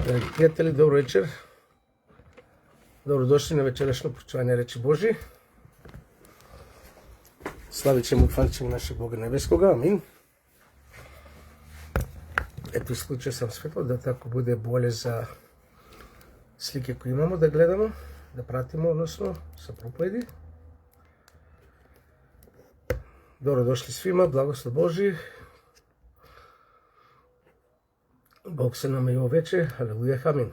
Драги приятели, добро вечер. Добродошли на вечерашно прочување речи Божи. Славичемо и фаличемо нашeg Бога Небескога. Амин. Ето исклуче сам светло да тако буде боле за слике кои имамо да гледамо, да пратимо, односно са проповеди. Добродошли свима, благослов Божи. Бог се нам и овече, халелуја, амин.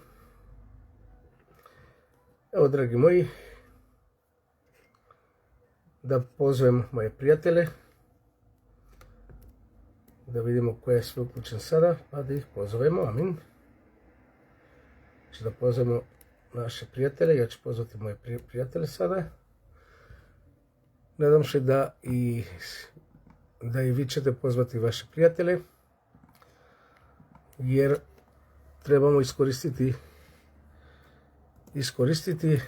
Ево, драги мои, да позовем мои пријателе, да видимо кој е све уклучен сада, па да их позовемо, амин. Че да позовемо наши пријателе, ја ќе позвати мои пријателе сада. Надам се да и ви ćete позвати ваши пријателе, jer trebamo iskoristiti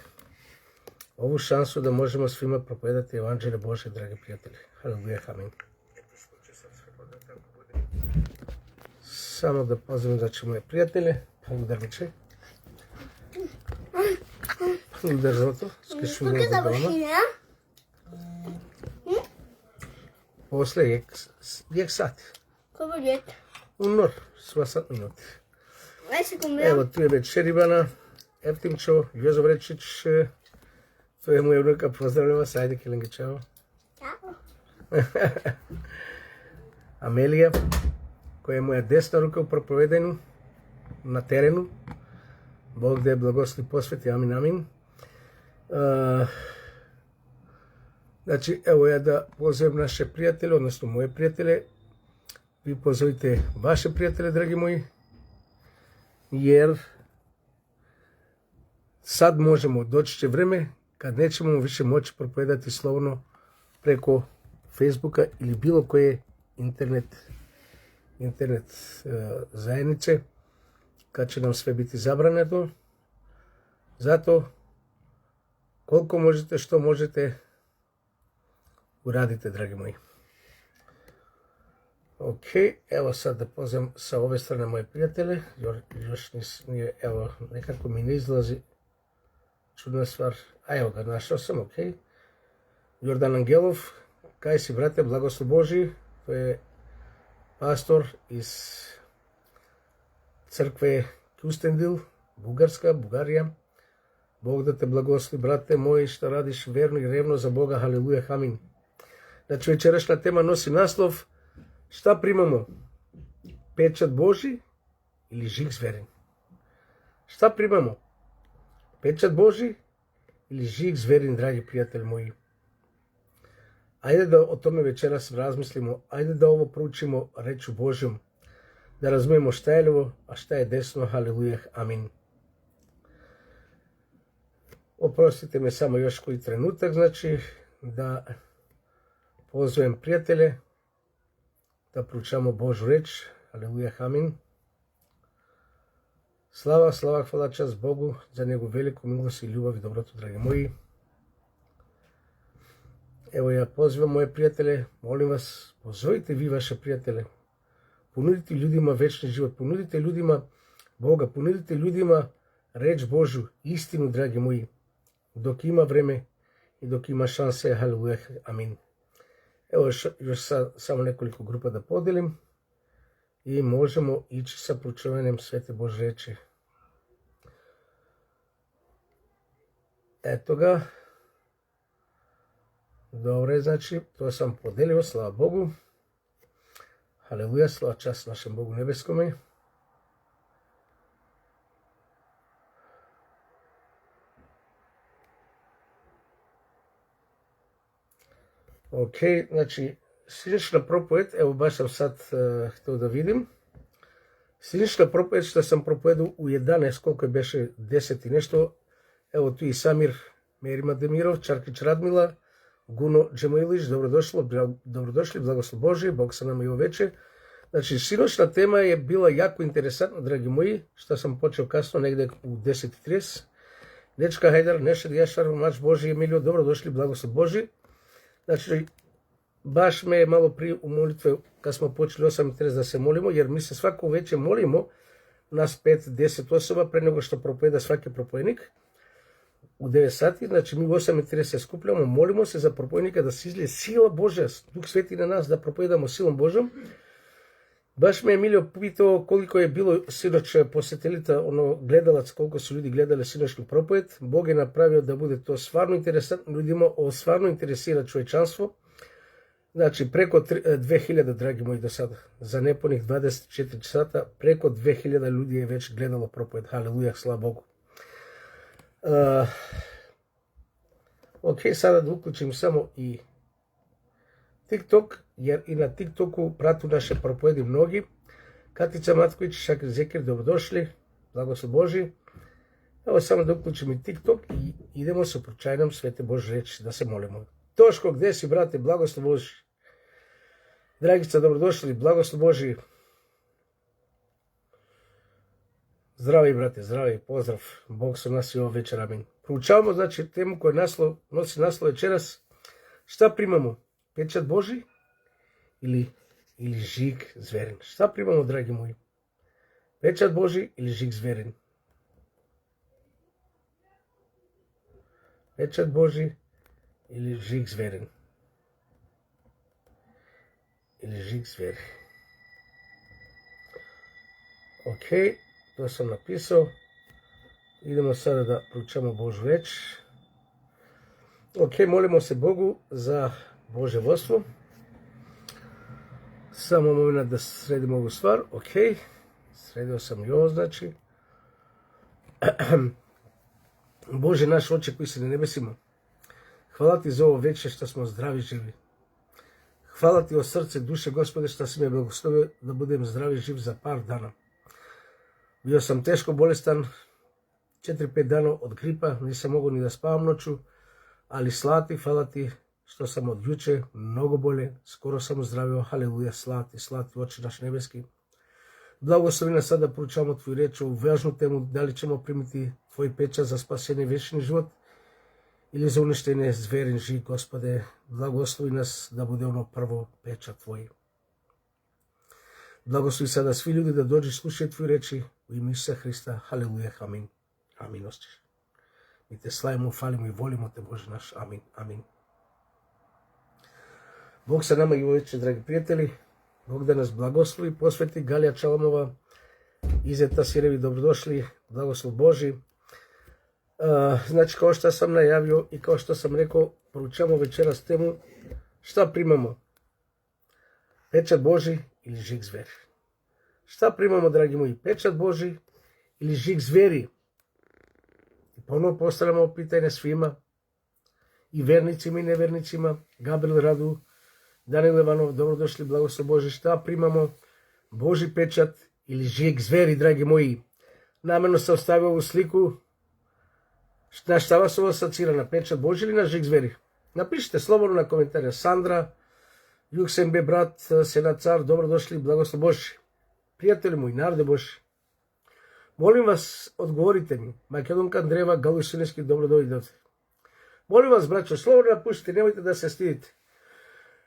ovu šansu da možemo svima propovedati Evanđelje Bože, dragi prijatelji. Halleluja, amin. Samo da pozdravim znači moje prijatelje. Udar večer. Udar zlato. Скажу мне дома. После як сат. Kako je? Unor, sva sat minuti. Ajde kom ja. Evo tu je već Šeribana, Eptimčo, Jozo Vrečić, to je moja unuka, pozdravljam vas, ajde Kilengi, čao. Ćao. Amelija, koja je moja desna ruka u propovedanju, na terenu. Bog da je blagosli posveti, amin, amin. Znači, evo ja da pozovem naše prijatelje, odnosno moje prijatelje. Vi pozovite vaše prijatelje, dragi moji, jer sad možemo, doći će vreme kad nećemo više moći propovedati slovno preko Facebooka ili bilo koje internet zajednice, kad će nam sve biti zabranjeno. Zato, koliko možete, što možete, uradite, dragi moji. Ok, evo sad da pozovem sa ove strane moje prijatelje, još nije, evo, nekako mi ne izlazi, čudna stvar, a evo ga, našao sam, ok. Jordan Angelov, kaj si, brate, blagoslov Boži, to je pastor iz crkve Kustendil, Bugarija. Bog da te blagosli, brate moji, što radiš verno i revno za Boga, haleluja, amin. Znači, večerašnja tema nosi naslov, šta primamo? Pečat Boži ili žig zverin? Šta primamo? Pečat Boži ili žig zverin, dragi prijatelji moji? Ajde da o tome večeras razmislimo, ajde da ovo proučimo rečju Božjom, da razumijemo šta je lijevo, a šta je desno, haleluja, amin. Oprostite me samo još koji trenutak, znači da pozovem prijatelje, da proučamo Božju reč, haleluja, amin. Slava, hvala, čast Bogu za njegovu veliku milost i ljubav i dobrotu, dragi moji. Evo ja pozivam moje prijatelje, molim vas, pozovite vi vaše prijatelje, ponudite ljudima večni život, ponudite ljudima Boga, ponudite ljudima reč Božju, istinu, dragi moji, dok ima vreme i dok ima šanse, haleluja, amin. Evo još samo nekoliko grupa da podelim i možemo ići sa proučavanjem Svete Božje reči. Eto ga. Dobro, znači, to sam podelio, slava Bogu. Haleluja, slava čast našem Bogu nebeskome. Ok, znači, sinoćna propoved, evo baš sam sad htio da vidim. Sinoćna propoved što sam propovedao u 11, koliko je beše 10 i nešto. Evo tu i Samir Merima Demirov, Čarkić Radmila, Guno Džemojlić, dobrodošli, blagoslov Božji, Bog sa nama i oveče. Znači, sinoćna tema je bila jako interesantna, dragi moji, što sam počeo kasno, negde u 10:30. Dečka Hajdar, Nešad Jašar, Mač Božji, Emilio, dobrodošli, blagoslov Božji. Znači, baš me je malo prije u molitve, kad smo počeli 8:30 da se molimo, jer mi se svako veče molimo нас 5-10 особа пред него што проповеда сваки проповедник у 9 сати, значи ми во 8:30 се скуплямо, молимо се за проповедника да се излие сила Божја, Дух Свети на нас да проповедамо силом Божјом. Баш ме Емилио питao колико е било синоч посетилите, гледалац, колко се луѓе гледале синошки проповед. Бог е направио да буде тоа сварно интересантно, луѓима сварно интересира човечанство. Значи преко 2000, драги мои, до сада. За непоних 24 часата преко 2000 луѓе е веќе гледало проповед. Халелуја, слава Богу. Окей, сада да уклучим само и TikTok, jer i na TikToku pratu naše propovedi mnogi. Katica Matković, Šakir Zekir, dobrodošli, blagoslov Boži. Evo samo da uključim i TikTok i idemo se pročajnom Svete Bože reči da se molimo. Toško, gde si, brate, blagoslov Boži? Dragica, dobrodošli, blagoslov Boži. Zdravi, brate, zdravi, pozdrav. Bog su nas i ovo večer, amin. Proučavamo, znači, temu koja nosi naslov večeras. Šta primamo? Pečat Boži ili žig zverin? Šta primamo, dragi moji? Pečat Boži ili žig zverin? Pečat Boži ili žig zverin? Ili žig zverin? Ok, to sam napisao. Idemo sada da proučamo Božju reč. Ok, molimo se Bogu za Bože vodstvo. Samo moment da sredim ovu stvar. Ok, sredio sam i ovo, znači. Bože naš Oče koji si na nebesima, hvala ti za ovo večer što smo zdravi živi. Hvala ti o srce, duše, Gospode, što si me blagoslovio da budem zdravi živ za par dana. Bio sam teško bolestan, 4-5 dana od gripa, nisam mogao ni da spavam noću, ali slati, hvala ti što sam od juče mnogo bolje, skoro sam ozdravio, haleluja, slati, Oče naš nebeski. Blagoslovi nas sada proučavamo tvoju reč, ovu važnu temu, da li ćemo primiti tvoj pečat za spasenje večni život ili za uništenje zverin žig, Gospode. Blagoslovi nas da bude ono prvo pečat tvoj. Blagoslovi sada svi ljudi da dođu i slušaju tvoju reči u ime Isusa Hrista, haleluja, amin. Amin, Oče. Mi te slavimo, falimo i volimo te, Bože naš, amin, amin. Bog sa nama i večer, dragi prijatelji. Bog da nas blagoslovi, posveti. Galija Čalamova, Izeta Sirevi, dobrodošli, blagoslov Boži. Znači, kao što sam najavio i kao što sam rekao, proučamo večeras temu šta primamo? Pečat Boži ili žig zveri? Šta primamo, dragi moji? Pečat Boži ili žig zveri? I ponovno postavljamo pitanje svima, i vernicima i nevernicima. Gabriel Radu, Danil Ivanov, dobrodošli, blagoslov Boži. Šta primamo? Boži pečat ili žig zveri, dragi moji? Namjerno sam stavio ovu sliku. Na šta vas ovo asocira? Na pečat Boži ili na žig zveri? Napišite slobodno na komentare. Sandra, Juksembe, brat, Senat car, dobrodošli, blagoslov Boži. Prijatelji moji, narode Boži, molim vas, odgovorite mi. Makedonka Andreva, Galusineski, dobrodošli. Molim vas, braćo, slobodno napušite, nemojte da se stidite.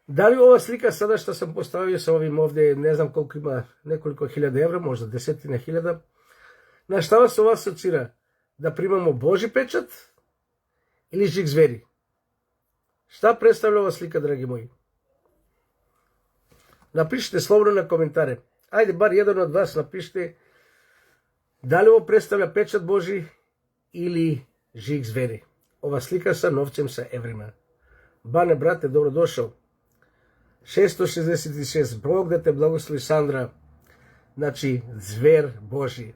Da li ova slika sada što sam postavio sa ovim ovdje, ne znam koliko ima, nekoliko hiljada evra, možda desetine hiljada, na šta vas ovo asocira? Da primamo Boži pečat ili žig zveri? Šta predstavlja ova slika, dragi moji? Napišite slobodno na komentare. Ajde, bar jedan od vas napišite da li ovo predstavlja pečat Boži ili žig zveri. Ova slika sa novcem, sa evrima. Bane, brate, dobrodošao. 666, Bog da te blagoslovi, Sandra. Znači, zver Boži.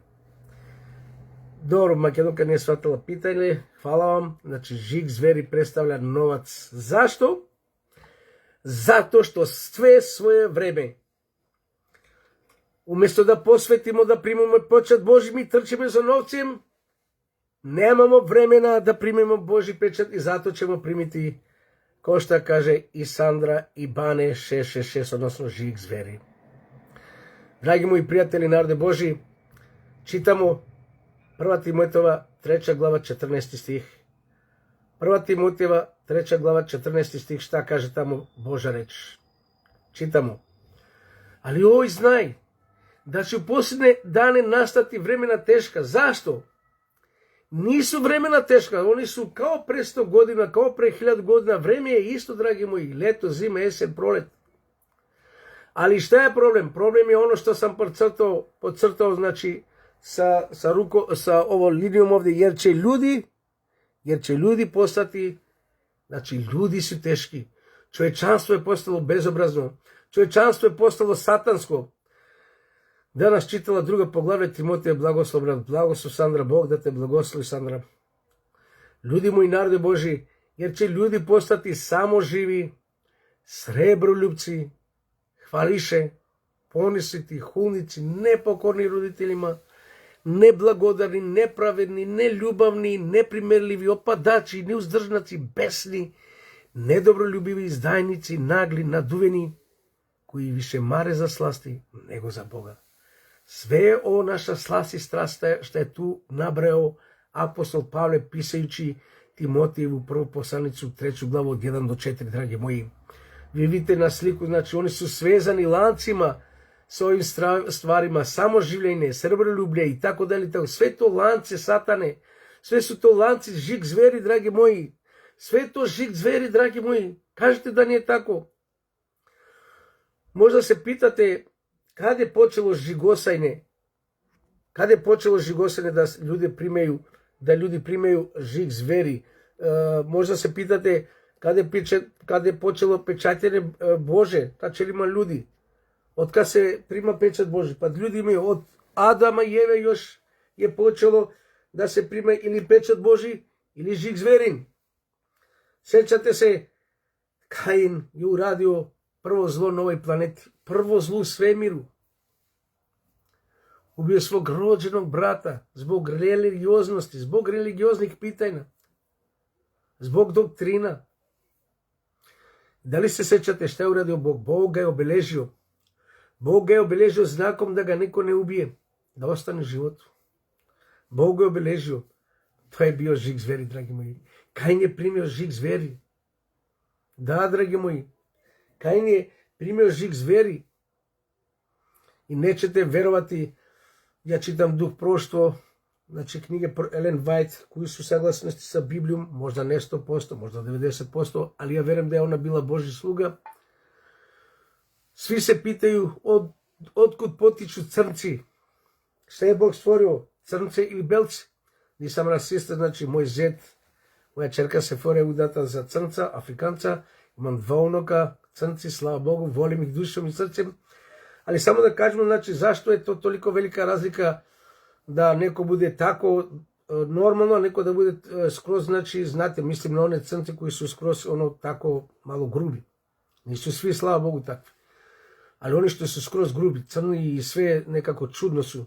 Dobro, Makedonka nije shvatila pitanje. Hvala vam. Znači, žig zveri predstavlja novac. Zašto? Zato što sve svoje vreme, umjesto da posvetimo da primamo pečat Boži, mi trčimo za novcem. Nemamo vremena da primimo Boži pečat i zato ćemo primiti, kao što kaže i Sandra i Bane, 666, odnosno žig zveri. Dragi moji prijatelji, narode Boži, čitamo 1. Timotejeva 3. glava 14. stih. 1. Timotejeva 3. glava 14. stih, šta kaže tamo Božja reč? Čitamo. Ali oj znaj, da će u posljednje dane nastati vremena teška. Zašto? Nisu vremena teška, oni su kao pre 100 godina, kao pre 1000 godina. Vreme je isto, dragi moji, leto, zima, jesen, prolet. Ali šta je problem? Problem je ono što sam podcrtao, znači, sa ovom linijom ovdje, jer će ljudi postati, znači, ljudi su teški. Čovječanstvo je postalo bezobrazno. Čovječanstvo je postalo satansko. Danas čitala 2. poglavlje Timoteja, blagoslov Sandra, Bog da te blagoslovi, Sandra. Ljudi moji, narode Boži, jer će ljudi postati samoživi, srebroljubci, hvališe, ponisiti, hulnici, nepokorni roditeljima, neblagodarni, nepravedni, neljubavni, neprimerljivi, opadači, neuzdržnaci, besni, nedobroljubivi, izdajnici, nagli, naduveni, koji više mare za slasti nego za Boga. Sve ovo naša slast i strast što je tu nabrao apostol Pavle pisajući Timotejevu prvu poslanicu 3. glavu od 1 do 4, dragi moji. Vi vidite na sliku, znači oni su svezani lancima s ovim stvarima, samoživljenje, srebroljublje i tako dalje. Sve to lance satane, sve su to lanci žig zveri, dragi moji. Sve to žig zveri, dragi moji. Kažete da nije tako? Možda se pitate kad je počelo žigosajne? Kad je počelo žigosajne da ljudi primaju žig zveri? Možda se pitate kad je počelo pečatjenje Bože, kad će ima ljudi? Od kad se prima pečat Boži? Pa ljudi imaju od Adama i Eve još je počelo da se prima ili pečat Boži ili žig zverin. Sjećate se, Kain je uradio prvo zlo na ovoj planeti, prvo zlo u svemiru. Ubio svog rođenog brata zbog religioznosti, zbog religioznih pitanja, zbog doktrina. Da li se sjećate šta je uradio Bog? Bog ga je obeležio. Bog ga je obeležio znakom da ga niko ne ubije, da ostane u životu. Bog ga je obeležio. To je bio žig zveri, dragi moji. Kain je primio žig zveri. Da, dragi moji. Kain je primio žig zveri. I nećete verovati, ja čitam Duh proštvo, znači knjige Ellen White, koji su saglasnosti sa Biblijom, možda ne 100%, možda 90%, ali ja verujem da je ona bila Božji sluga. Svi se pitaju otkud potiču crnci. Šta je Bog stvorio? Crnce ili belce? Nisam rasista, znači moj zet, moja čerka Sefora je udata za crnca, Afrikanca, imam 2 unuka, crnci, slava Bogu, volim ih dušom i srcem. Ali samo da kažemo, znači, zašto je to toliko velika razlika da neko bude tako normalno, a neko da bude skroz, znači, znate, mislim na one crnce koji su skroz tako malo grubi. Nisu svi, slava Bogu, takvi. Ali oni što su skroz grubi, crni i sve nekako čudno su.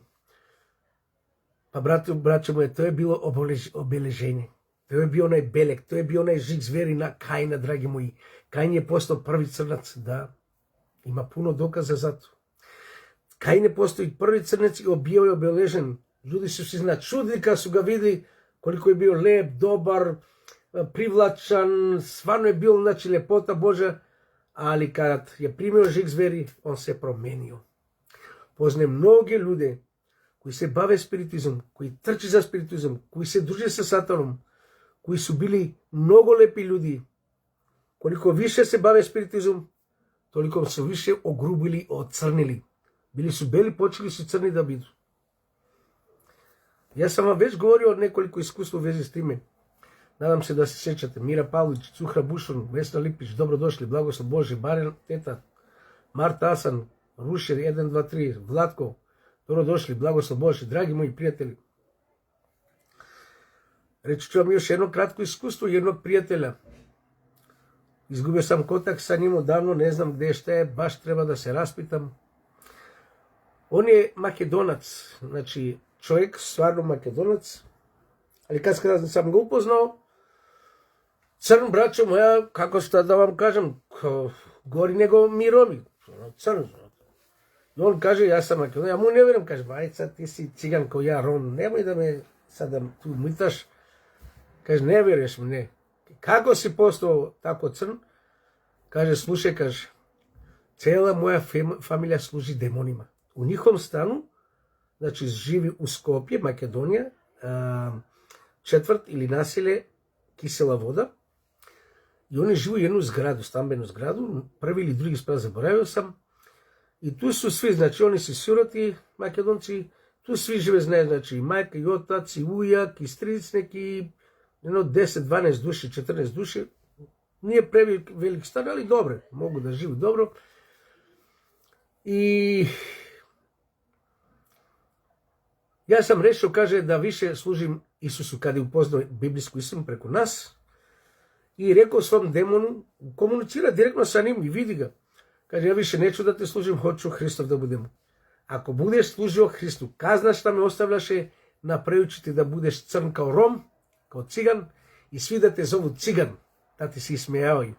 Pa braće moje, to je bilo obeleženje. To je bio onaj belek, to je bio onaj žig zveri na Kaina, dragi moji. Kain je postao prvi crnac, da. Ima puno dokaza za to. Kain je postao prvi crnac i bio je obeležen. Ljudi su se čudili kad su ga vidjeli koliko je bio lep, dobar, privlačan, stvarno je bio, znači, lepota Božja, ali kad je primio žig zveri, on se promenio. Poznajem mnoge ljude koji se bave spiritizmom, koji trče za spiritizmom, koji se druže sa satanom, koji su bili mnogo lepi ljudi. Koliko više se bave spiritizmom, toliko su više ogrubili, ocrnili. Bili su beli, počeli su crni da budu. Ja sam vam već govorio nekoliko iskustva u vezi s time. Nadam se da se sjećate. Mira Pavlić, Cuhra Bušon, Vesna Lipić, dobrodošli, blagoslov Bože, Baren Teta, Marta Asan, Rušer 1, 2, 3, Vlatko, dobrodošli, blagoslov Bože, dragi moji prijatelji. Reći ću vam još jedno kratko iskustvo jednog prijatelja. Izgubio sam kontakt sa njim odavno, ne znam gdje šta je, baš treba da se raspitam. On je Makedonac, znači čovjek, stvarno Makedonac, ali kad sam ga upoznao, crn, braćo moja, kako šta da vam kažem, gori nego mi Romi, crn. I on kaže, ja sam Makedonac, ja mu ne vjerujem, kaže, aj sad ti si cigan kao ja, Rom, nemoj da me sada tu mitaš. Kaže, ne vjeruješ mi, ne. Kako si postao tako crn? Kaže, slušaj, kaže, cijela moja familija služi demonima. u njihovom stanu, znači živi u Skopje, Makedonija, četvrt ili naselje Kisela voda. I oni žive u jednu zgradu, stambenu zgradu, prvi ili drugi sprat, zaboravio sam. I tu su svi, znači oni su siroti, Makedonci, tu svi žive, znači i majka, i otac, i ujak, i stric neki, 10, 12 duši, 14 duši. Nije prevelik stan, ali dobro, mogu da žive dobro. I ja sam rešio, kaže, da više služim Isusu kad je upoznao biblijsku istinu preko nas. I rekao svom demonu, komunicira direktno sa njim i vidi ga. Kaže, ja više neću da te služim, hoću Hristov da budem. Ako budeš služio Hristu, kazna šta me ostavljaše, napraviću ti da budeš crn kao Rom, kao cigan, i svi da te zovu cigan, da ti se ismejavaju.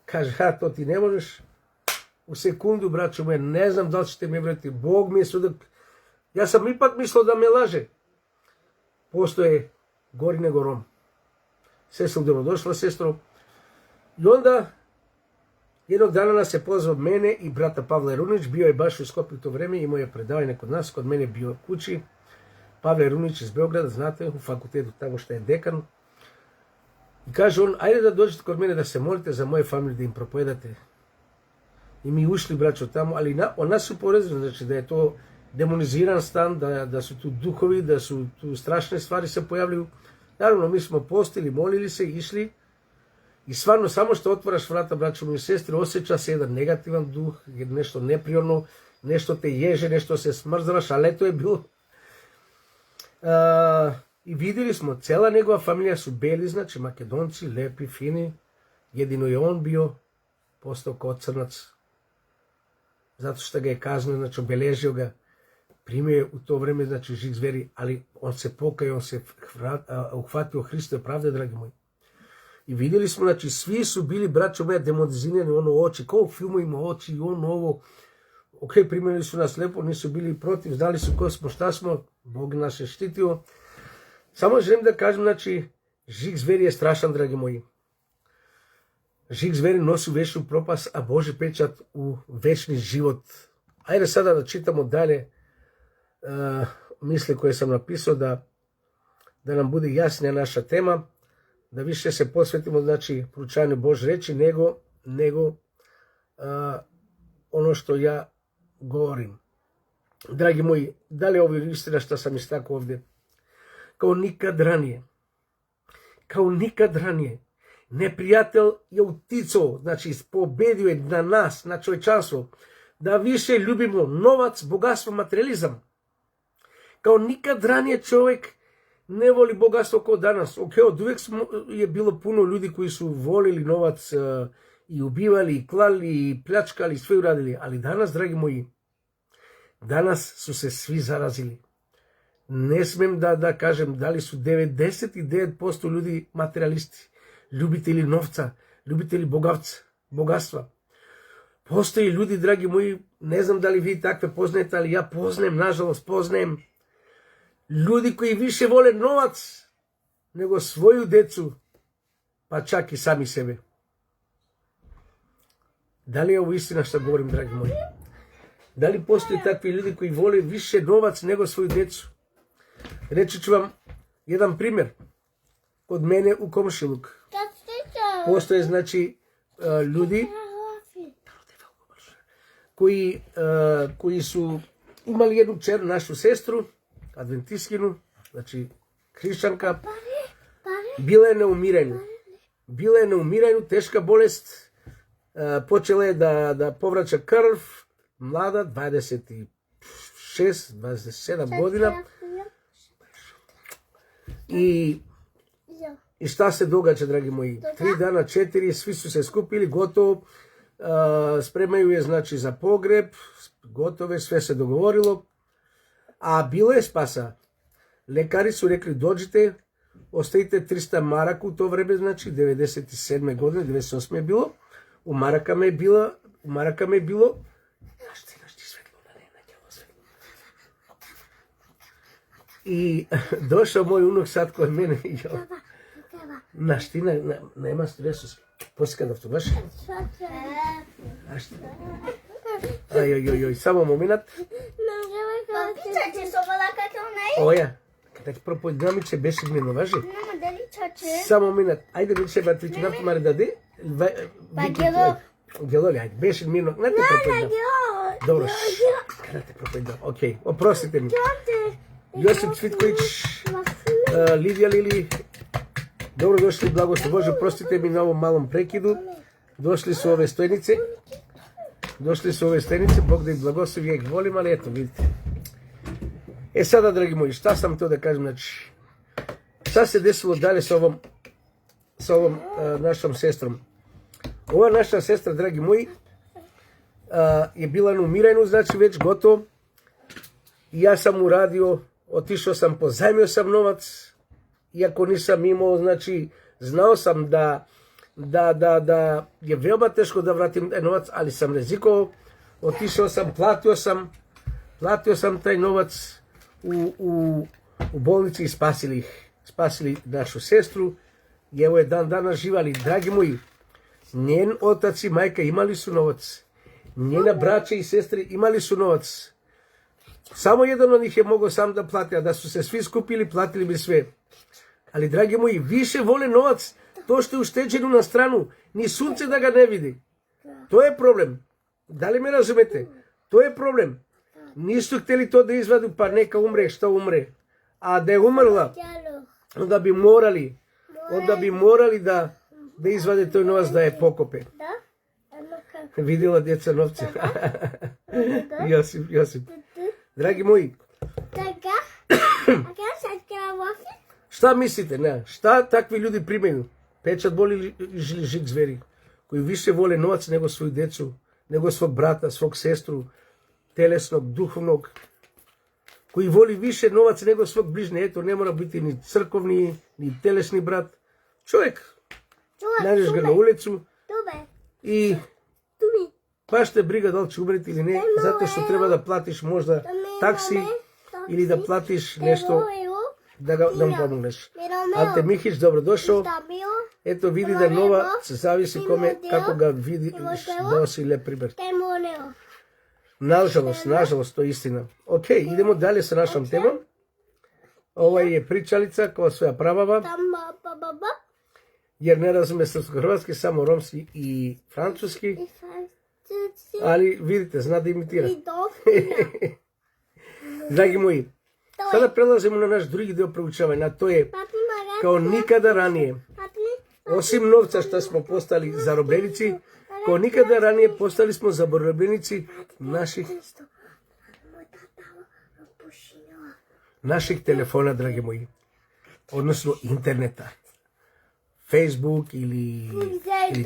Kaže, to ti ne možeš. U sekundu, braćo moje, ne znam da li ćete me vrati. Bog mi je sudak. Ja sam ipak mislio da me laže. Postoje gori nego Rom. Sestra dobrodošla, sestro. I onda jednog dana nas je pozvao mene i brata Pavla Runić. Bio je baš u Skopju u to vreme, imao je predavanje kod nas, kod mene bio kući. Pavle Runić iz Beograda, znate, u fakultetu tamo što je dekan. I kaže on, ajde da dođete kod mene da se molite za moje familije, da im propovedate. I mi ušli, braćo, tamo, ali on nas su porezili, znači da je to demoniziran stan, da su tu duhovi, da su tu strašne stvari se pojavljaju. Naravno, mi smo postili, molili se, išli. I stvarno, samo što otvaraš vrata, braćo moji sestri, osjeća se jedan negativan duh, nešto neprijorno, nešto te ježe, nešto se smrzavaš, ali to je bilo. I vidjeli smo, cela njegova familija su beli, znači Makedonci, lepi, fini. Jedino je on bio postao kao crnac. Zato što ga je kaznio, znači obeležio ga. Primio je u to vreme, znači žig zveri, ali on se pokajao, on se uhvatio Hristove pravde, dragi moji. I vidjeli smo, znači svi su bili, braćo moja, demonizirani, ono oči, kao u filmu ima oči i ono ovo. Ok, primili su nas lepo, nisu bili protiv, znali su ko smo, šta smo, Bog nas je štitio. Samo želim da kažem, znači, žig zveri je strašan, dragi moji. Žig zveri nosi večnu propast, a Boži pečat u večni život. Ajde sada da čitamo dalje misli koje sam napisao, da nam bude jasnija naša tema, da više se posvetimo, znači, proučavanju Božje reči, nego ono što ja govorim. Dragi moji, da li je ovo istina što sam istakao ovdje? Kao nikad ranije, neprijatelj je uticao, znači pobedio je na nas, na čovječanstvo, da više ljubimo novac, bogatstvo, materializam. Kao nikad ranije čovjek ne voli bogatstvo kao danas. Ok, od uvijek je bilo puno ljudi koji su volili novac i ubivali, i klali, i pljačkali, sve uradili. Ali danas, dragi moji, danas su se svi zarazili. Ne smijem da kažem da li su 99% ljudi materialisti, ljubitelji novca, ljubitelji bogatstva. Postoji ljudi, dragi moji, ne znam da li vi takve poznajete, ali ja poznajem, nažalost poznajem ljudi koji više vole novac nego svoju decu, pa čak i sami sebe. Da li je ovo istina što govorim, dragi moji? Da li postoji takvi ljudi koji vole više novac nego svoju decu? Reći ću vam jedan primjer. Kod mene u komšiluk postoje, znači, ljudi koji su imali jednu kćer, našu sestru, adventistkinju, znači hrišćanka. Bila je na umiranju, teška bolest, počela je da povraća krv, mlada, 26, 27 godina. I šta se događa, dragi moji? 3 dana, 4, svi su se skupili, gotovo, spremaju je, znači, za pogreb, gotove, sve se dogovorilo, a bilo je spasa. Lekari su rekli, dođite, ostavite 300 maraka u to vreme, znači, 97. godine, 98. je bilo, u marakama je bilo, i došao moj unuk sad kod mene i naština, nema stresu, poslije kada to baš. Ajoj, samo moment. Оја, да ти пропојднамиче беше мино, важи? Няма дали чаче. Само минат. Ајде беше батвичи на помаре даде. Па гело. Гело ли, ајде, беше мино. На те пропојднам. Добро. Kada te propojдам. Окей, опростите ми. Јосип Цвиткоvić, Лидија Лили, добро дошли, благослов Боже, простите ми на овом малом прекиду. Дошли со ове стојнице. Бог да ги благослови, ја ги волим, али ето, видите. Сада, драги мои, шта сам тоа да кажем, значи, шта се десило дале со овом нашом сестром. Ова наша сестра, драги мои, je bila na umiranju, znači već gotovo. I ja sam uradio, otišao sam, pozajmio sam novac, iako nisam imao, znači, znao sam da je veoma teško da vratim taj novac, ali sam rizikovao, otišao sam, platio sam taj novac u bolnici i spasili našu sestru. I evo je dan danas živa, ali dragi moji, njen otac i majka imali su novac. Njena braća i sestre imali su novac. Samo jedan od njih je mogao sam da plati, a da su se svi skupili, platili bi sve. Ali, dragi moji, više vole novac, to što je ušteđeno na stranu, ni sunce da ga ne vidi. To je problem. Da li me razumete? To je problem. Nisu htjeli to da izvadu, pa neka umre šta umre. A da je umrla, onda bi morali da izvade to novac da je pokope. Vidjela djeca novce. Josip. Dragi moji. Šta mislite? Ne? Šta takvi ljudi primaju? Pečat boli ili žig zveri? Koji više vole novac nego svoju djecu, nego svog brata, svog sestru, telesnog, duhovnog. Koji voli više novac nego svog bližnje. Eto, ne mora biti ni crkovni, ni telesni brat. Čovjek. Nađeš ga na ulicu. I baš te briga da li će umreti ili ne, zato što treba da platiš možda taksi ili da platiš nešto da mu pomogneš. Ante Mihić, dobrodošao. Eto vidi da novac zavisi kome, kako ga vidiš, dao si lep primjer. Nažalost, to je istina. Ok, idemo dalje sa našom temom. Ova je pričalica kao svoja pravava. Jer ne razume srpsko-hrvatski, samo romski i francuski. Ali vidite, zna da imitira. Dragi moji, sada prelazimo na naš drugi deo proučavanja, a to je kao nikada ranije. Osim novca što smo postali zarobljenici, kao nikada ranije postali smo zarobljenici naših telefona, dragi moji. Odnosno interneta. Facebook ili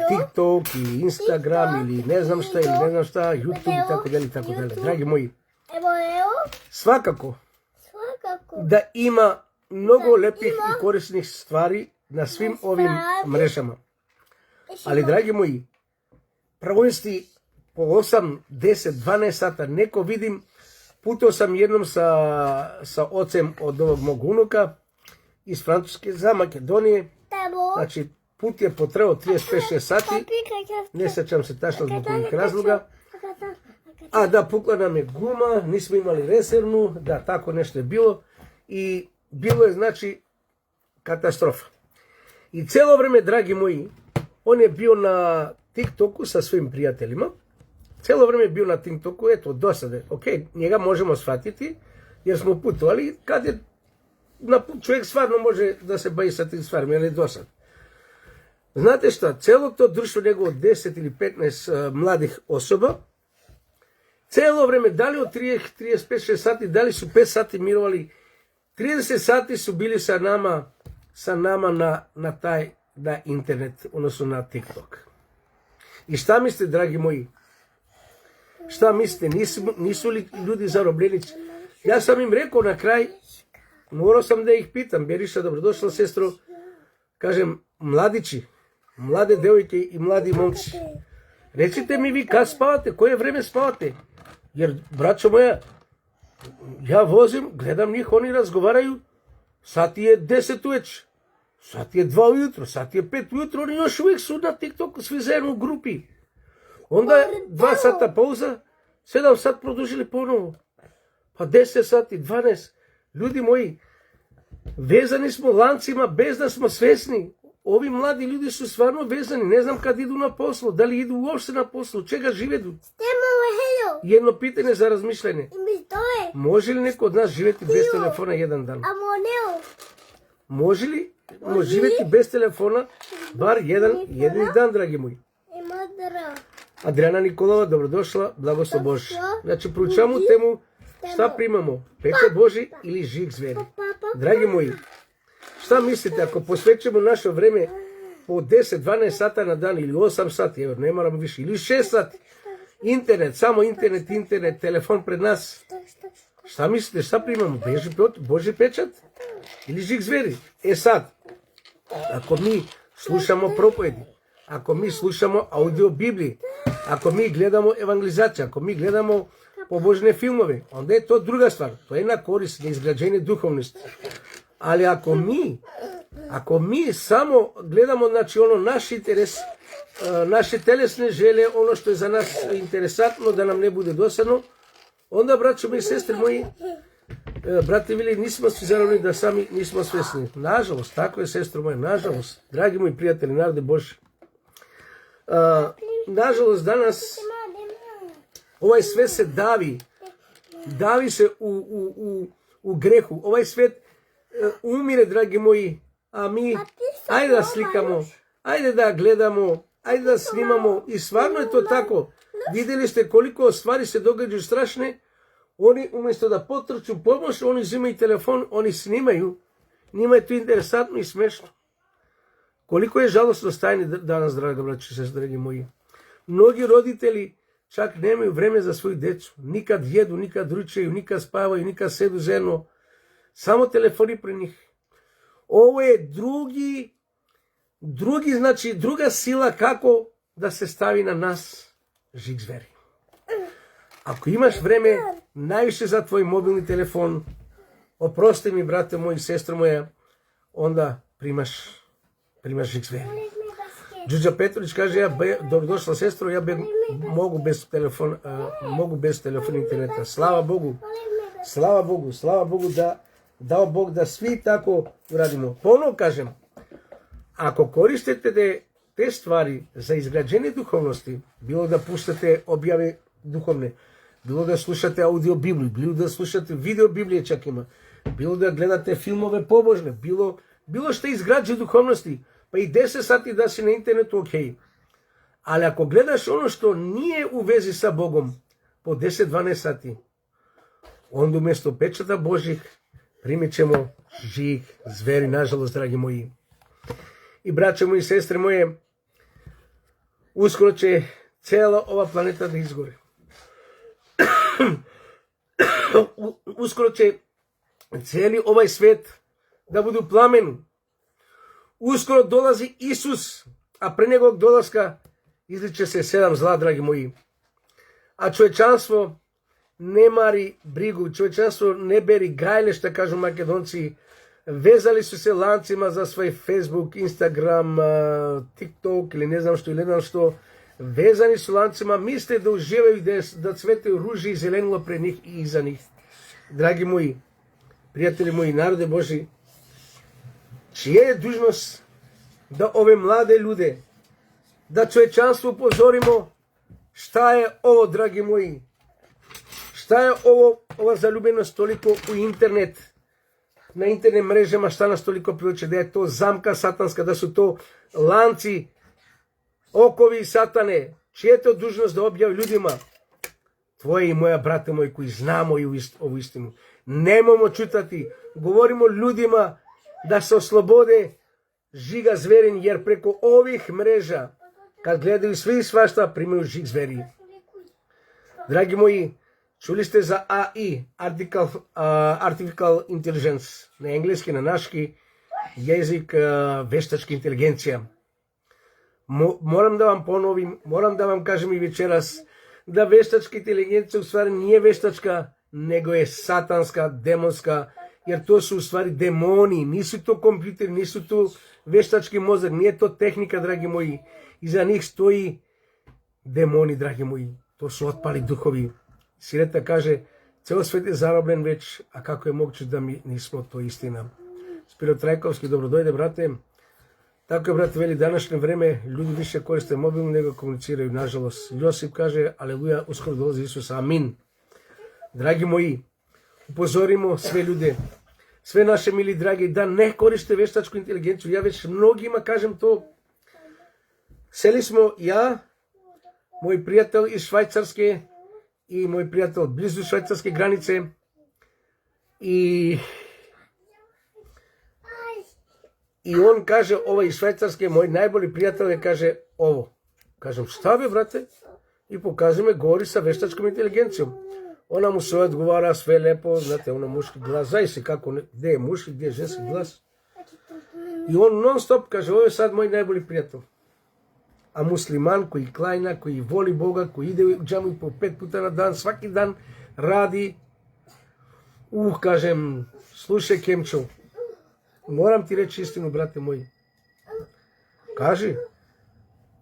TikTok ili Instagram ili ne znam šta, YouTube i tako dalje. Dragi moji, svakako da ima mnogo lepih i korisnih stvari na svim ovim mrežama. Ali, dragi moji, provesti po 8, 10, 12 sata, neko vidim, putao sam jednom sa ocem od ovog mog unuka iz Francuske za Makedonije. Znači, put je potreo 35-6 sati, ne sjećam se tačno zbog kojih razloga, a da pukla nam je guma, nismo imali rezervnu, da tako nešto je bilo i bilo je znači katastrofa. I cijelo vrijeme, dragi moji, on je bio na TikToku sa svojim prijateljima, cijelo vrijeme je bio na TikToku, eto, dosade, ok, njega možemo shvatiti jer smo putovali, kad je čovjek stvarno može da se bavi sa tim stvarima, jer je dosad. Znate šta, cijelo to društvo njegovo 10 ili 15 mladih osoba, cijelo vrijeme, da li od 35-6 sati, da li su 5 sati mirovali, 30 sati su bili sa nama na internet, odnosno na TikTok. I šta mislite, dragi moji? Šta mislite, nisu li ljudi zarobljenici? Ja sam im rekao na kraj, morao sam da ih pitam, Beriša, dobrodošla sestro, kažem, mladići, mlade devojke i mladi momci, recite mi vi kad spavate, koje vrijeme spavate, jer, braćo moja, ja vozim, gledam njih, oni razgovaraju, sat je 10 uveče, sat je 2 ujutro, sat je 5 ujutro, oni još uvijek su na TikToku, svi zajedno u grupi. Onda 2 sata pauza, 7 sat produžili ponovo, pa 10 sati, 12, Ljudi moji, vezani smo lancima bez da smo svesni. Ovi mladi ljudi su stvarno vezani. Ne znam kad idu na poslu, da li idu uopšte na poslu, čega živedu. Jedno pitanje za razmišljanje. Može li neko od nas živjeti bez telefona jedan dan? Može li živjeti bez telefona bar jedan dan, dragi moji? Adriana Nikolova, dobrodošla, blagoslov Božji. Znači, proučavamo temu šta primamo, pečat Božji ili žig zveri. Dragi moji, šta mislite ako posvećujemo naše vreme po 10-12 sata na dan ili 8 sati, evo ne moramo više, ili 6 sati, internet, samo internet, telefon pred nas, šta mislite, šta primamo, Božji pečat ili žig zveri? E sad, ako mi slušamo propovedi, ako mi slušamo audio Biblije, ako mi gledamo evangelizaciju, ako mi gledamo pobožne filmove, onda je to druga stvar. To je na korist, na izgrađenje duhovnosti. Ali ako mi samo gledamo, znači ono naš interes, naše telesne želje, ono što je za nas interesantno, da nam ne bude dosadno, onda, braćo i sestre moji, brate Vili, nismo svi zaravni da sami nismo svesni. Nažalost, tako je, sestro moje, nažalost, dragi moji prijatelji, narode Božji. Nažalost, danas ovaj svet se davi se u grehu. Ovaj svet umire, dragi moji, a mi, ajde da slikamo, ajde da gledamo, ajde da snimamo. I stvarno je to tako. Vidjeli ste koliko stvari se događaju strašne. Oni umjesto da potrču pomoć, oni uzimaju telefon, oni snimaju. Njima je to interesantno i smešno. Koliko je žalostno stanje danas, draga braći i sestre, dragi moji. Mnogi roditelji čak nemaju vreme za svoju djecu. Nikad jedu, nikad ručaju, nikad spavaju, nikad sedu zajedno. Samo telefoni pri njih. Ovo je druga sila kako da se stavi na nas žig zveri. Ako imaš vreme najviše za tvoj mobilni telefon, oprosti mi, brate moj i sestro moja, onda primaš žig zveri. Đuđa Petrović kaže, dobrodošla sestro, ja mogu bez telefona interneta. Slava Bogu da dao Bog da svi tako uradimo. Ponovno kažem, ako koristite te stvari za izgrađenje duhovnosti, bilo da puštate objave duhovne, bilo da slušate audio Bibliju, bilo da slušate video Biblije čak ima, bilo da gledate filmove pobožne, bilo što izgrađuje duhovnosti, pa i 10 sati da si na internetu, ok. Ali ako gledaš ono što nije u vezi sa Bogom po 10-12 sati, onda umjesto pečata Božih primit ćemo žig zveri, nažalost, dragi moji. I braće moji i sestre moje, uskoro će cijela ova planeta da izgori. Uskoro će cijeli ovaj svet da budu u plamenu. Uskoro dolazi Isus, a pre njegovog dolaska izliče se 7 zla, dragi moji. A čovječanstvo ne mari brigu, čovječanstvo ne beri gajle, što kažu Makedonci. Vezali su se lancima za svoj Facebook, Instagram, TikTok ili ne znam što. Vezani su lancima, misle da uživaju, da cvetaju ruži i zelenilo pred njih i iza njih. Dragi moji, prijatelji moji, narode Božji, čija je dužnost da ove mlade ljude, da čovječanstvo upozorimo šta je ovo, dragi moji, šta je ova zaljubljenost toliko u internet, na internet mrežama, šta nas toliko priuče, da je to zamka satanska, da su to lanci, okovi satane, čija je to dužnost da objavi ljudima, tvoje i moja, brate moji, koji znamo i ovu istinu. Nemojmo čutati, govorimo ljudima da se oslobode žiga zverin, jer preko ovih mreža, kad gledaju svi svašta, primaju žig zveri. Dragi moji, čuli ste za AI, Artificial Intelligence, na engleski, na naški jezik, veštačka inteligencija. Moram da vam ponovim, moram da vam kažem i večeras, da veštačka inteligencija u stvari nije veštačka, nego je satanska, demonska, jer to su u stvari demoni, nisu to kompjuteri, nisu to veštački mozak, nije to tehnika, dragi moji. Iza njih stoji demoni, dragi moji. To su otpali duhovi. Sireta kaže, Ceo svet je zarobljen već, a kako je moguće da mi nismo, to istina. Spiro Trajkovski, dobro dojde, brate. Tako je, brate, veli, današnje vreme ljudi više koriste mobilno nego komuniciraju, nažalost. Josip kaže, aleluja, uskoro dolazi Isus, amin. Dragi moji, upozorimo sve ljude, sve naše mili dragi, da ne koriste veštačku inteligenciju. Ja već mnogima kažem to. Seli smo ja, moj prijatelj iz Švajcarske i moj prijatelj blizu švajcarske granice i on kaže, ovaj iz Švajcarske, moj najbolji prijatelj, kaže ovo. Kažem, šta bi, brate? I pokaže me, govori sa veštačkom inteligencijom. Ona mu sve odgovara, sve lepo, znate, ono muški glas, zavisi kako, gdje je muški, gdje je ženski glas. I on non stop kaže, ovo je sad moj najbolji prijatelj. A musliman koji klanja, koji voli Boga, koji ide u džamu po 5 puta na dan, svaki dan radi. Kažem, slušaj Kemčo, moram ti reći istinu, brate moji. Kaži,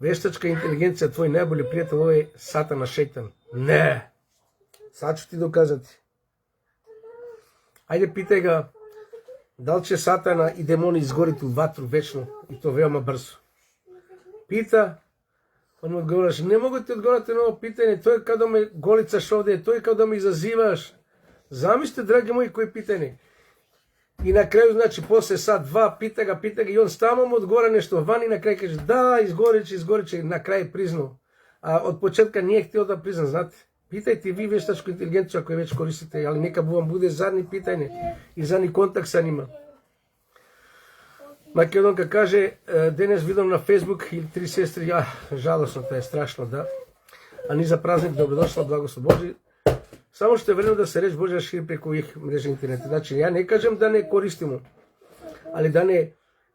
veštačka inteligencija, tvoj najbolji prijatelj, ovo je Satana, šeitan. Ne, sad ću ti dokazati. Ajde, pitaj ga, da li će Satana i demoni izgoriti u vatru večno i to veoma brzo. Pita, on mu odgovaraš, ne mogu ti odgovoriti na ovo pitanje, to je kao da me golicaš ovdje, to je kao da me izazivaš. Zamislite, dragi moji, koje pitanje. I na kraju, znači, posle sad 2, pita ga i on stalno mu odgovara nešto van i na kraju kaže, da, izgorit će, na kraju priznao. A od početka nije htio da prizna, znate. Pitajte vi veštačku inteligenciju ako je već koristite, ali neka vam bude zadnji pitanje i zadnji kontakt sa njima. Makedonka kaže, danas vidim na Facebook ili 3 sestri, žalostno, to je strašno, da. A ni za praznik, dobrodošla, blagoslov Boži. Samo što je vremeno da se reč Božja širi preko ovih mreža interneta. Znači, ja ne kažem da ne koristimo, ali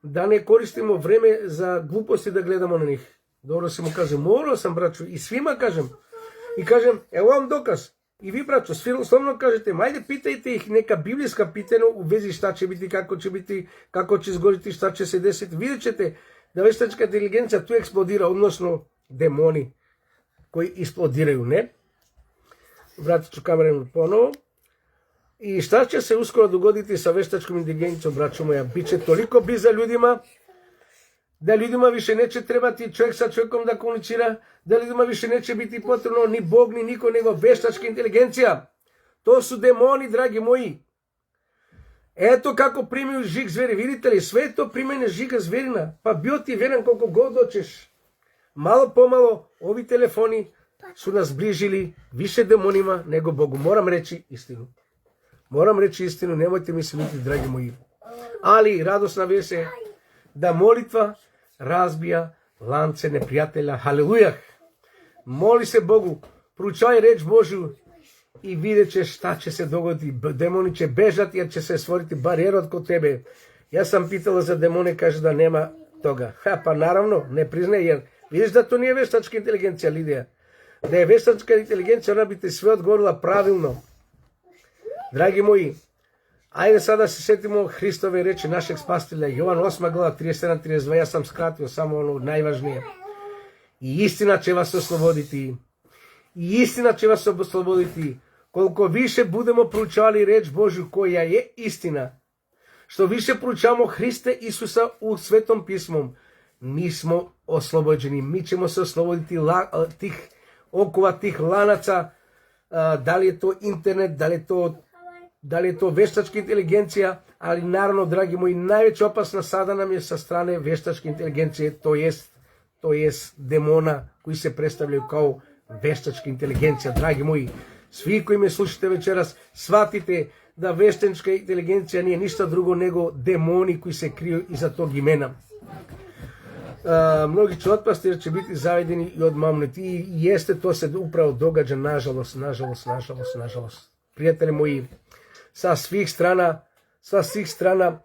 da ne koristimo vreme za gluposti da gledamo na njih. Dobro se mu kaže, morao sam, braću, i svima kažem. I kažem, evo vam dokaz. I vi, braćo, slobodno kažete, ajde pitajte ih neka biblijska pitanja u vezi šta će biti, kako će izgoriti, šta će se desiti. Vidjet ćete da veštačka inteligencija tu eksplodira, odnosno demoni koji eksplodiraju, ne? Vratit ću kameru ponovo. I šta će se uskoro dogoditi sa veštačkom inteligencijom, braćo moja? Biće toliko bliza ljudima, da ljudima više neće trebati čovjek sa čovjekom da komunicira, da ljudima više neće biti potrebno ni Bog, ni niko, nego veštačka inteligencija. To su demoni, dragi moji. Eto kako primaju žig zveri, vidite li, sve to primanje žiga zverina, pa bio ti vjeran koliko god hoćeš. Malo pomalo, ovi telefoni su nas bližili više demonima nego Bogu. Moram reći istinu, nemojte mi smiti, dragi moji. Ali radosna vijest je da molitva razbija lance neprijatelja. Halelujah! Moli se Bogu, proučavaj reč Božju i vidjet ćeš šta će se dogoditi. Demoni će bežati jer će se stvoriti barijera od kod tebe. Ja sam pitala za demone, kaže da nema toga. Pa naravno, ne priznaje, jer vidiš da to nije veštačka inteligencija, Lidija. Da je veštačka inteligencija, ona bi te sve odgovorila pravilno. Dragi moji, ajde sada se sjetimo Hristove reči našeg spasitelja. Jovan 8. glava 37-32, ja sam skratio samo ono najvažnije. I istina će vas osloboditi. Koliko više budemo proučavali reč Božju koja je istina. Što više proučavamo Hriste Isusa u Svetom pismom, mi smo oslobođeni. Mi ćemo se osloboditi tih okova, tih lanaca. Da li je to internet, da li je to veštačka inteligencija, ali naravno, dragi moji, najveća opasna sada nam je sa strane veštačke inteligencije, to jest demona koji se predstavljaju kao veštačka inteligencija. Dragi moji, svi koji me slušate večeras, shvatite da veštačka inteligencija nije ništa drugo nego demoni koji se kriju iza tog imena. Mnogi će otpasti jer će biti zavedeni i odmamnuti. I jeste, to se upravo događa, nažalost. Prijatelji moji, sa svih strana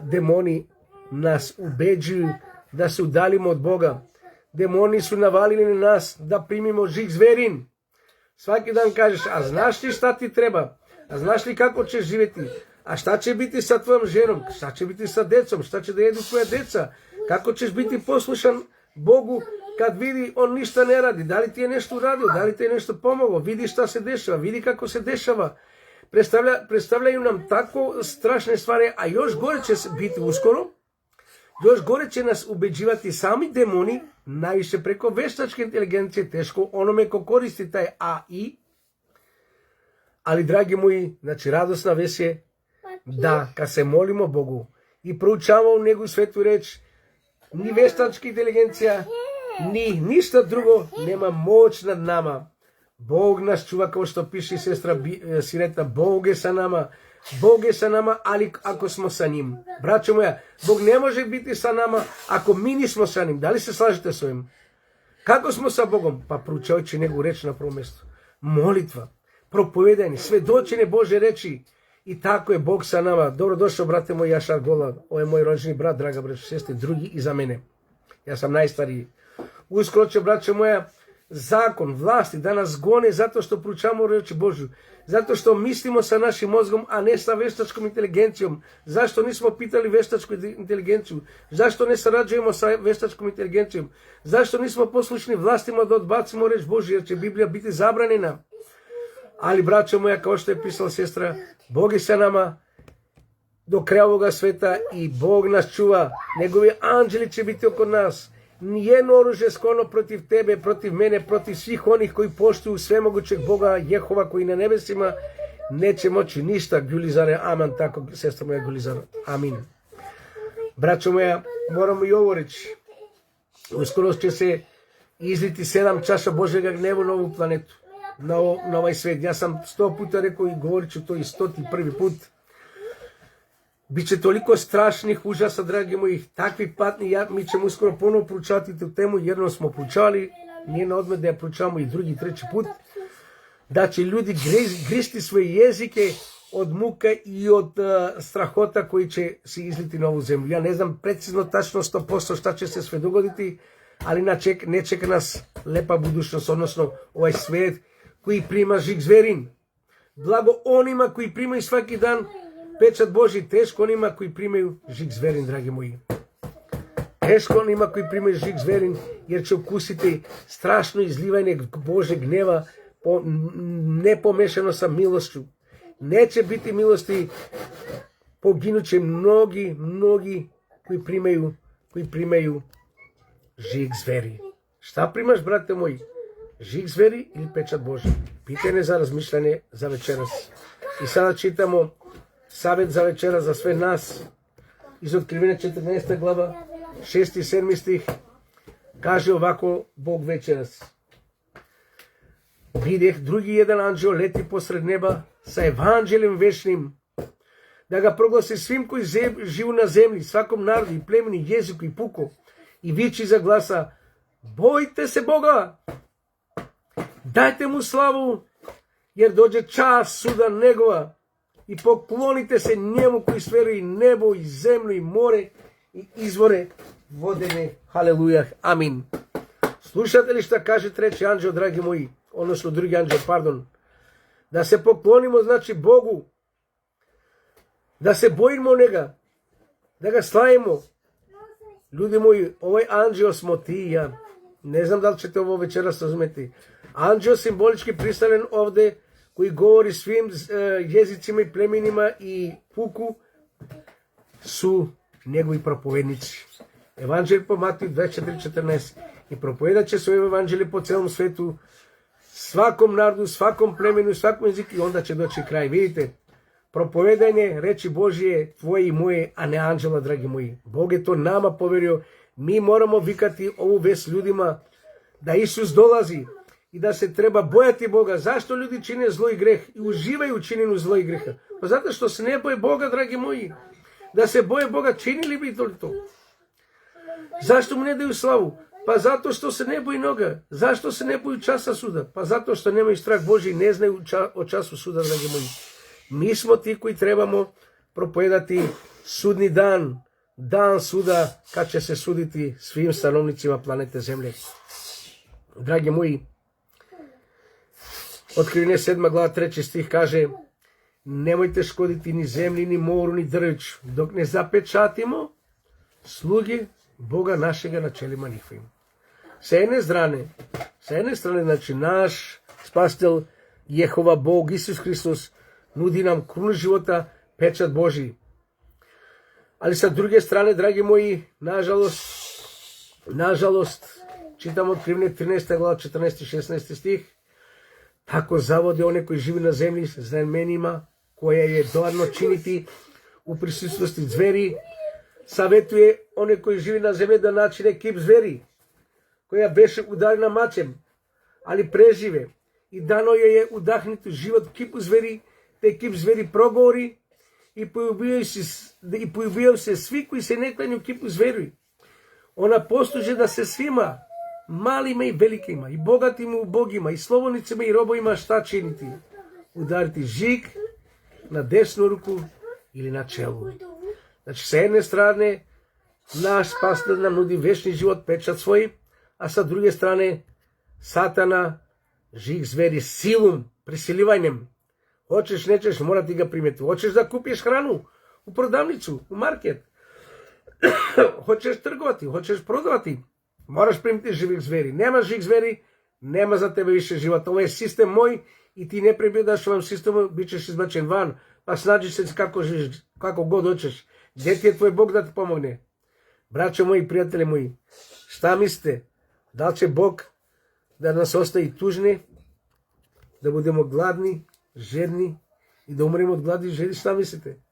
demoni nas ubeđuju da se udalimo od Boga. Demoni su navalili na nas da primimo žig zverin. Svaki dan kažeš, a znaš li šta ti treba? A znaš li kako ćeš živjeti? A šta će biti sa tvojom ženom? Šta će biti sa decom? Šta će da jedu tvoja deca? Kako ćeš biti poslušan Bogu kad vidi on ništa ne radi, da li ti je nešto uradio, da li ti je nešto pomogao, vidi šta se dešava, vidi kako se dešava. Predstavljaju nam tako strašne stvari, a još gore će biti uskoro, još gore će nas ubeđivati sami demoni, najviše preko veštačke inteligencije, teško onome ko koristi taj AI. Ali, dragi moji, znači radosna vest je da kad se molimo Bogu i proučavamo njegovu svetu reč, ni veštačka inteligencija, ni ništa drugo nema moć nad nama. Bog nas čuva, kao što piše sestra Sireta, Bog je sa nama. Bog je sa nama, ali ako smo sa njim. Braćo moja, Bog ne može biti sa nama ako mi nismo sa njim. Da li se slažete s ovim? Kako smo sa Bogom? Pa proučavajući njegovu reč na prvom mjestu. Molitva, propovedanje, svedočenje Bože reči. I tako je Bog sa nama. Dobrodošao, brate moj Jašar Gola. Ovo je moj rođeni brat, draga braćo, sestre, drugi iza mene. Ja sam najstariji. Uskoro će, braćo moja, zakon, vlasti da nas gone zato što proučavamo reč Božju. Zato što mislimo sa našim mozgom, a ne sa veštačkom inteligencijom. Zašto nismo pitali veštačku inteligenciju? Zašto ne sarađujemo sa veštačkom inteligencijom? Zašto nismo poslušni vlastima da odbacimo reč Božju, jer će Biblija biti zabranjena? Ali, braćo moja, kao što je pisala sestra, Bog je sa nama do kraja ovoga sveta i Bog nas čuva. Njegovi anđeli će biti oko nas. Nijedno oružje sklono protiv tebe, protiv mene, protiv svih onih koji poštuju svemogućeg Boga Jehova koji na nebesima neće moći ništa. Gulizare, amen, tako sestra moja Gulizara, amin. Braćo moja, moramo i ovo reći. Uskoro će se izliti 7 čaša Božjega gneva na ovu planetu, na ovaj svijet. Ja sam 100 puta rekao i govorit ću to i 101. put. Biće toliko strašnih užasa, dragi moji, takvih patnji. Mi ćemo uskoro ponovo proučavati tu temu, jednom smo proučavali, nije na odmet da je proučavamo i drugi, treći put, da će ljudi gristi svoje jezike od muka i od strahota koji će se izliti na ovu zemlju. Ja ne znam precizno, tačno 100% šta će se sve dogoditi, ali ne čeka nas lepa budućnost, odnosno ovaj svijet koji prima žig zverin. Blago onima koji primaju svaki dan pečat Božji, teško onima koji primaju žig zverin, dragi moji. Teško onima koji primaju žig zverin, jer će ukusiti strašno izlivanje Božeg gneva, ne pomešano sa milošću. Neće biti milosti, poginuće mnogi koji primaju žig zveri. Šta primaš, brate moji? Žig zveri ili pečat Božji? Pitanje za razmišljanje za večeras. I sada čitamo savjet za večera za sve nas iz Otkrivenja 14. glava 6. i 7. stih. Kaže ovako Bog večeras: videh drugi jedan anđeo leti posred neba sa evanđeljem večnim, da ga proglasi svim koji živu na zemlji, svakom narodu i plemeni, jeziku i puku, i viči za glasa: bojte se Boga, dajte mu slavu, jer dođe čas suda njegova, i poklonite se njemu koji stvorio i nebo i zemlju i more i izvore vodene. Haleluja, amin. Slušate li šta kaže treći anđeo, dragi moji, odnosno drugi anđeo, pardon? Da se poklonimo, znači Bogu, da se bojimo njega, da ga slavimo. Ljudi moji, ovaj anđeo smo ti i ja. Ne znam da li ćete ovo večeras razumjeti. Anđeo simbolički predstavljen ovdje, koji govori svim jezicima i plemenima i puku, su njegovi propovednici. Evanđelje po Matiju 24:14. I propovedat će svoje evanđelje po celom svetu, svakom narodu, svakom plemenu, svakom jeziku, i onda će doći kraj. Vidite, propovedanje reči Božje je tvoje i moje, a ne anđela, dragi moji. Bog je to nama poverio. Mi moramo vikati ovu vest ljudima da Isus dolazi i da se treba bojati Boga. Zašto ljudi čine zlo i greh i uživaju u činjenju zlo i greha? Pa zato što se ne boje Boga, dragi moji. Da se boje Boga, činili bi to. Zašto mu ne daju slavu? Pa zato što se ne boji noga. Zašto se ne boju časa suda? Pa zato što nemaju strah Božji i ne znaju o času suda, dragi moji. Mi smo ti koji trebamo propovedati sudni dan, dan suda, kad će se suditi svim stanovnicima planete Zemlje. Dragi moji, Otkrivenje 7. glava 3. stih kaže: nemojte škoditi ni zemlji, ni moru, ni drveću, dok ne zapečatimo sluge Boga našega na čelima njihovim. Sa jedne strane, znači naš spastel Jehova Bog, Isus Hristos, nudi nam krunu života, pečat Božji. Ali sa druge strane, dragi moji, nažalost, čitamo Otkrivljenje 13. glava 14. i 16. stih, tako zavode one koji živi na zemlji s znamenjima koja je dovoljno činiti u prisutnosti zveri, savjetuje one koji živi na zemlji da načine kip zveri, koja beše udarena mačem, ali prežive. I dano joj je udahnuti život kipu zveri, te kip zveri progori i poubijaju se svi koji se ne klanju kipu zveri. Ona postuže da se svima, malima i velikima, i bogatima i ubogima, i slobodnicima i robovima šta činiti? Udariti žig na desnu ruku ili na čelu. Znači, sa jedne strane, naš spastelj nam nudi večni život, pečat svoj, a sa druge strane, Satana, žig zveri silom, prisilivanjem. Hoćeš, nećeš, mora ti ga primeti. Hoćeš da kupiš hranu u prodavnicu, u market. Hoćeš trgovati, hoćeš prodavati. Moraš primiti živih zveri. Nema živih zveri, nema za tebe više života. Ovo je sistem moj i ti ne pripada ovom sistemu, bit ćeš izbačen van. Pa snađi se kako god hoćeš. Gdje ti je tvoj Bog da ti pomogne? Braćo moji, prijatelji moji, šta mislite? Da li će Bog da nas ostavi tužni, da budemo gladni, žedni i da umremo od gladi i žedi? Šta mislite?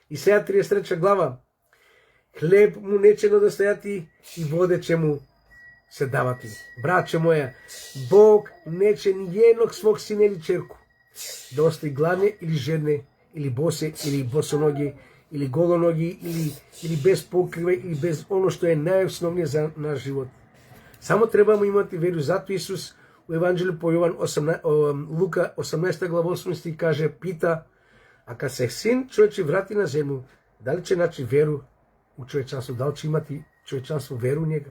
Isaija 33. glava. Hljeb mu neće nedostajati i vode će mu se davati. Braćo moja, Bog neće ni jednog svog sina ili čerku da ostavi gladne ili žedne, ili bose, ili bosonogi, ili golonogi, ili bez pokrive, ili bez ono što je najosnovnije za naš život. Samo trebamo imati veru. Zato Isus u Evanđelju po Luka 18. glava 8. stih kaže, pita, a kad se sin čovječi vrati na zemlju, da li će naći veru u čovječanstvu, da li će imati čovječanstvo veru u njega?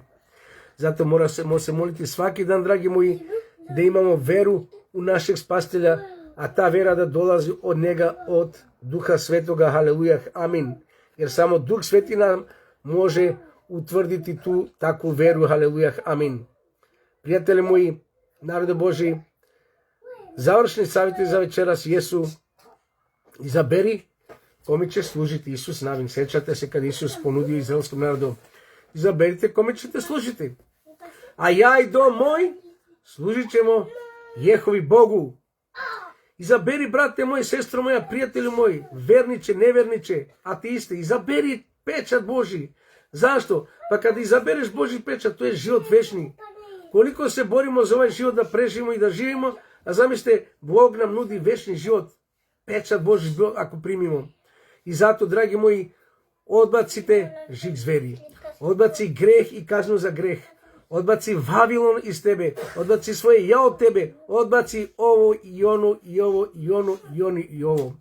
Zato moramo se moliti svaki dan, dragi moji, da imamo veru u našeg spastelja, a ta vera da dolazi od njega, od Duha Svetoga, haleluja, amin. Jer samo Duh Sveti nam može utvrditi tu takvu veru, haleluja, amin. Prijatelji moji, narode Božji, završni savjeti za večeras jesu: izaberi kome će služiti. Isus navin. Sjećate se kad Isus ponudio izraelskom narodu: izaberite kome ćete služiti. A ja i dom moj služit ćemo Jehovi Bogu. Izaberi, brate moj, sestro moja, prijatelju moji, verniče, neverniče, ateisti, izaberi pečat Božji. Zašto? Pa kad izabereš Božji pečat, to je život večni. Koliko se borimo za ovaj život da preživimo i da živimo, a zamislite, Bog nam nudi večni život, pečat Božji ako primimo. I zato, dragi moji, odbacite žig zveri. Odbaci greh i kaznu za greh. Odbaci Vavilon iz tebe. Odbaci svoje ja od tebe. Odbaci ovo i ono i ovo i ono i oni i ovo.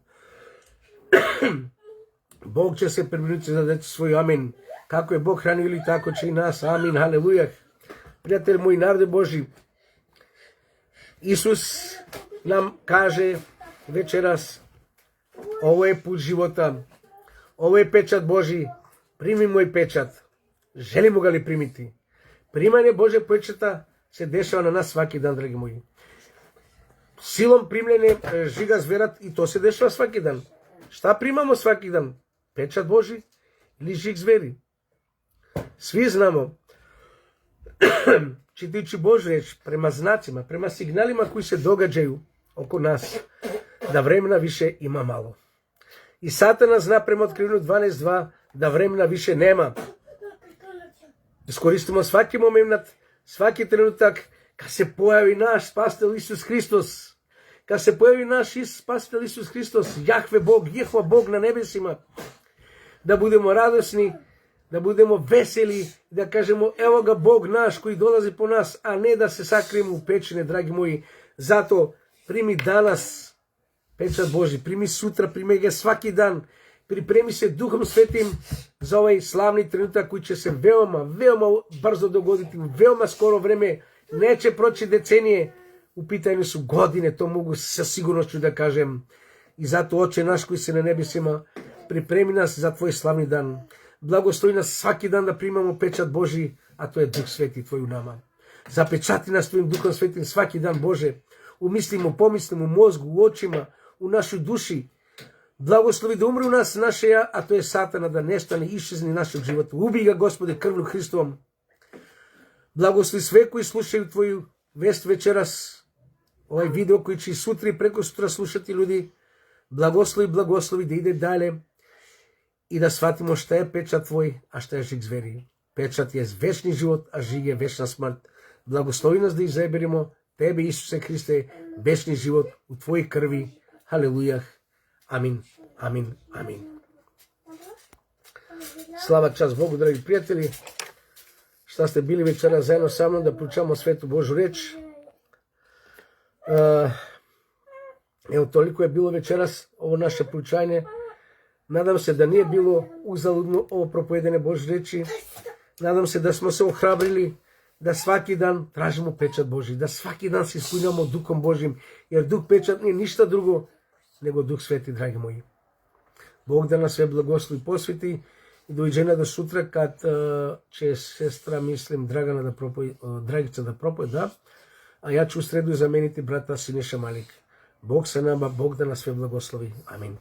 Bog će se približiti za djecu svoju, amin. Kako je Bog hranio ili tako će i nas, amin, haleluja. Prijatelji moji, narode Božji, Isus nam kaže večeras: ovo je put života, ovo je pečat Božji, primi moj pečat. Želimo ga li primiti? Primanje Božeg pečata se dešava na nas svaki dan, dragi moji. Silom primljene žiga zverat i to se dešava svaki dan. Šta primamo svaki dan? Pečat Božji ili žig zveri? Svi znamo, čitajući Božju riječ, prema znacima, prema signalima koji se događaju oko nas, da vremena više ima malo. I Satana zna prema Otkrivenju 12.2 da vremena više nema. Iskoristimo svaki moment, svaki trenutak kad se pojavi naš spasitelj Isus Hristos. Kad se pojavi naš spasitelj Isus Hristos, Jahve Bog, Jehova Bog na nebesima. Da budemo radosni, da budemo veseli, da kažemo evo ga Bog naš koji dolazi po nas, a ne da se sakrijemo u pećine, dragi moji. Zato primi danas pečat Božji, primi sutra, primi ga svaki dan. Pripremi se Duhom Svetim za ovaj slavni trenutak koji će se veoma, veoma brzo dogoditi, u veoma skoro vreme. Neće proći decenije, u pitanju su godine, to mogu sa sigurnošću da kažem. I zato, Oče naš koji se na nebesima, pripremi nas za tvoj slavni dan. Blagoslovi nas svaki dan da primamo pečat Božji, a to je Duh Sveti tvoj u nama. Запечати нас Твоим Духом Светим сваки дан, Боже. У мислимо, помислимо, мозгу, у очима, у нашoj души. Благослови да умре у нас наше ја, а то е сатана, да нестане, исчезне нашeg живота. Уби ga, Господе, крвлю Христовом. Благослови све кои слушају Твоју вест вечерас, овај видео кој ќе сутри и преко сутра слушати луѓи. Благослови да иде дале и да сватимо šta е печат Твој, а šta е жиг звери. Печат е вечни живот, а жиг е вечна смрт. Благослови нас да изаберемо Тебе, Исусе Христе, вечни живот у Твои крви. Халелуја. Амин. Амин. Амин. Слава час Богу, драги пријатели, што сте били вечера заедно со мной да проучаваме Свету Божу реч. Ево, толико е било вечерас ово наше проучање. Надам се да не е било узалудно ово проповедење Божи речи. Надам се да сме се охрабрили да сваки дан тражимо печат Божи, да сваки дан се исполнуваме Духом Божим, jer Дух печат не е ништа друго него Дух Свети, драги мои. Бог да нас све благослови посвети и дојдена до сутра кад ќе сестра, мислим, Драгица да проповеда, а ја ќе у среду заменити брата Синиша Малик. Бог се нама, Бог да нас све благослови. Амин.